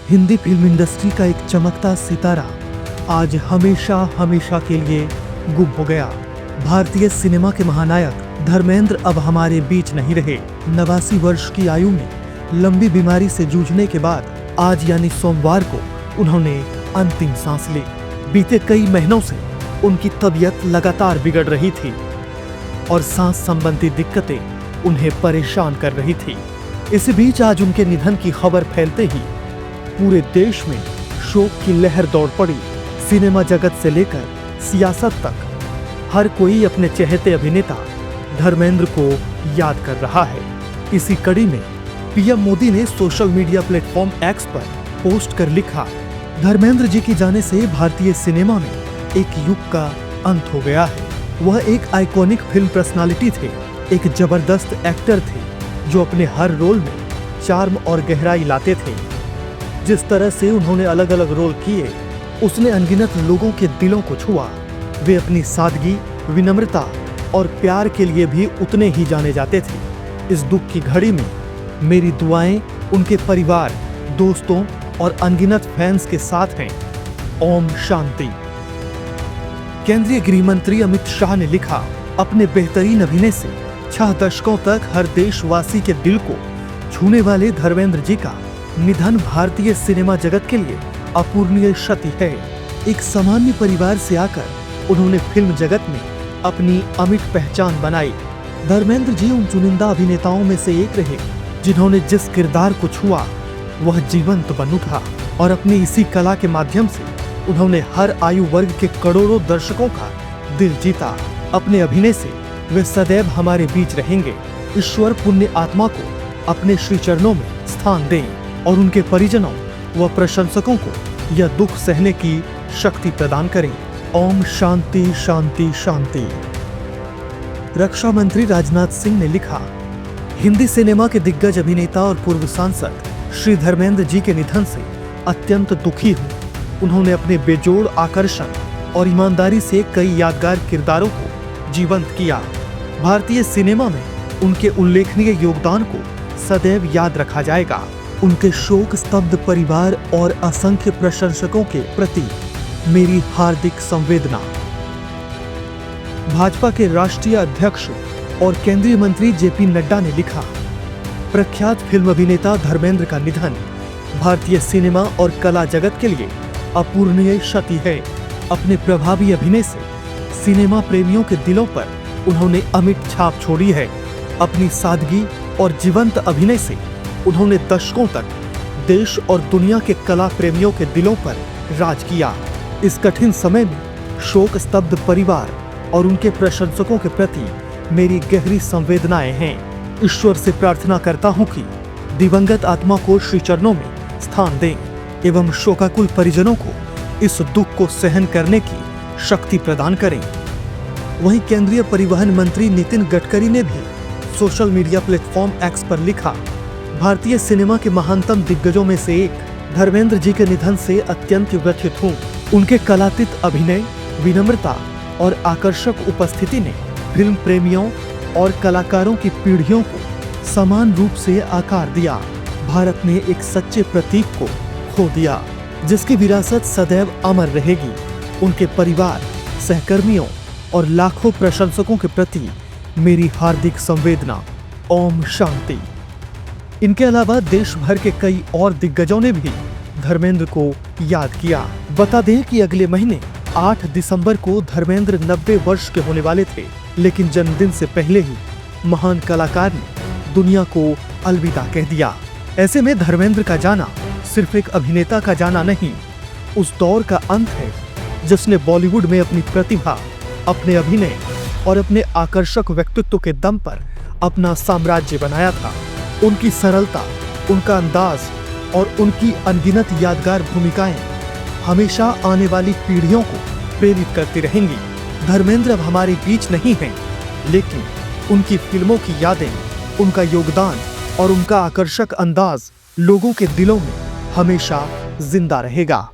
Hindi film industry का एक चमकता सितारा आज हमेशा हमेशा के लिए गुम हो गया। भारतीय सिनेमा के महानायक धर्मेंद्र अब हमारे बीच नहीं रहे। 89 वर्ष की आयु में लंबी बीमारी से जूझने के बाद आज यानी सोमवार को उन्होंने अंतिम सांस ली। बीते कई महीनों से उनकी तबीयत लगातार बिगड़ रही थी और सांस संबंधी दिक्कतें उन्हें परेशान कर रही थी। इसी बीच आज उनके निधन की खबर फैलते ही पूरे देश में शोक की लहर दौड़ पड़ी। सिनेमा जगत से लेकर सियासत तक हर कोई अपने चहेते अभिनेता धर्मेंद्र को याद कर रहा है। इसी कड़ी में पीएम मोदी ने सोशल मीडिया प्लेटफॉर्म एक्स पर पोस्ट कर लिखा, धर्मेंद्र जी की जाने से भारतीय सिनेमा में एक युग का अंत हो गया है। वह एक आइकॉनिक फिल्म पर्सनालिटी थे, एक जबरदस्त एक्टर थे जो अपने हर रोल में चार्म और गहराई लाते थे। जिस तरह से उन्होंने अलग अलग रोल किए उसने अनगिनत लोगों के दिलों को छुआ। वे अपनी सादगी, विनम्रता और प्यार के लिए भी उतने ही जाने जाते थे। इस दुख की घड़ी में मेरी दुआएं उनके परिवार, दोस्तों और अनगिनत फैंस के साथ हैं। ओम शांति। केंद्रीय गृह मंत्री अमित शाह ने लिखा, अपने बेहतरीन अभिनय से 6 दशकों तक हर देशवासी के दिल को छूने वाले धर्मेंद्र जी का निधन भारतीय सिनेमा जगत के लिए अपूरणीय क्षति है। एक सामान्य परिवार से आकर उन्होंने फिल्म जगत में अपनी अमिट पहचान बनाई। धर्मेंद्र जी उन चुनिंदा अभिनेताओं में से एक रहे जिन्होंने जिस किरदार को छुआ वह जीवंत बन उठा और अपनी इसी कला के माध्यम से उन्होंने हर आयु वर्ग के करोड़ों दर्शकों का दिल जीता। अपने अभिनय से वे सदैव हमारे बीच रहेंगे। ईश्वर पुण्य आत्मा को अपने श्री चरणों में स्थान दें और उनके परिजनों व प्रशंसकों को यह दुख सहने की शक्ति प्रदान करें। ओम शांति शांति शांति। रक्षा मंत्री राजनाथ सिंह ने लिखा, हिंदी सिनेमा के दिग्गज अभिनेता और पूर्व सांसद श्री धर्मेंद्र जी के निधन से अत्यंत दुखी हूँ। उन्होंने अपने बेजोड़ आकर्षण और ईमानदारी से कई यादगार किरदारों को जीवंत किया। भारतीय सिनेमा में उनके उल्लेखनीय योगदान को सदैव याद रखा जाएगा। उनके शोक स्तब्ध परिवार और असंख्य प्रशंसकों के प्रति मेरी हार्दिक संवेदना। भाजपा के राष्ट्रीय अध्यक्ष और केंद्रीय मंत्री जेपी नड्डा ने लिखा, प्रख्यात फिल्म अभिनेता धर्मेंद्र का निधन भारतीय सिनेमा और कला जगत के लिए अपूरणीय क्षति है। अपने प्रभावी अभिनय से सिनेमा प्रेमियों के दिलों पर उन्होंने अमिट छाप छोड़ी है। अपनी सादगी और जीवंत अभिनय से उन्होंने दशकों तक देश और दुनिया के कला प्रेमियों के दिलों पर राज किया। इस कठिन समय में शोक स्तब्ध परिवार और उनके प्रशंसकों के प्रति मेरी गहरी संवेदनाएं हैं। ईश्वर से प्रार्थना करता हूं कि दिवंगत आत्मा को श्री चरणों में स्थान दें एवं शोकाकुल परिजनों को इस दुख को सहन करने की शक्ति प्रदान करें। वहीं केंद्रीय परिवहन मंत्री नितिन गडकरी ने भी सोशल मीडिया प्लेटफॉर्म एक्स पर लिखा, भारतीय सिनेमा के महानतम दिग्गजों में से एक धर्मेंद्र जी के निधन से अत्यंत व्यथित हूँ। उनके कलातीत अभिनय, विनम्रता और आकर्षक उपस्थिति ने फिल्म प्रेमियों और कलाकारों की पीढ़ियों को समान रूप से आकार दिया। भारत ने एक सच्चे प्रतीक को खो दिया जिसकी विरासत सदैव अमर रहेगी। उनके परिवार, सहकर्मियों और लाखों प्रशंसकों के प्रति मेरी हार्दिक संवेदना। ओम शांति। इनके अलावा देश भर के कई और दिग्गजों ने भी धर्मेंद्र को याद किया। बता दें कि अगले महीने 8 दिसंबर को धर्मेंद्र 90 वर्ष के होने वाले थे, लेकिन जन्मदिन से पहले ही महान कलाकार ने दुनिया को अलविदा कह दिया। ऐसे में धर्मेंद्र का जाना सिर्फ एक अभिनेता का जाना नहीं, उस दौर का अंत है जिसने बॉलीवुड में अपनी प्रतिभा, अपने अभिनय और अपने आकर्षक व्यक्तित्व के दम पर अपना साम्राज्य बनाया था। उनकी सरलता, उनका अंदाज और उनकी अनगिनत यादगार भूमिकाएं हमेशा आने वाली पीढ़ियों को प्रेरित करती रहेंगी। धर्मेंद्र अब हमारे बीच नहीं हैं, लेकिन उनकी फिल्मों की यादें, उनका योगदान और उनका आकर्षक अंदाज लोगों के दिलों में हमेशा जिंदा रहेगा।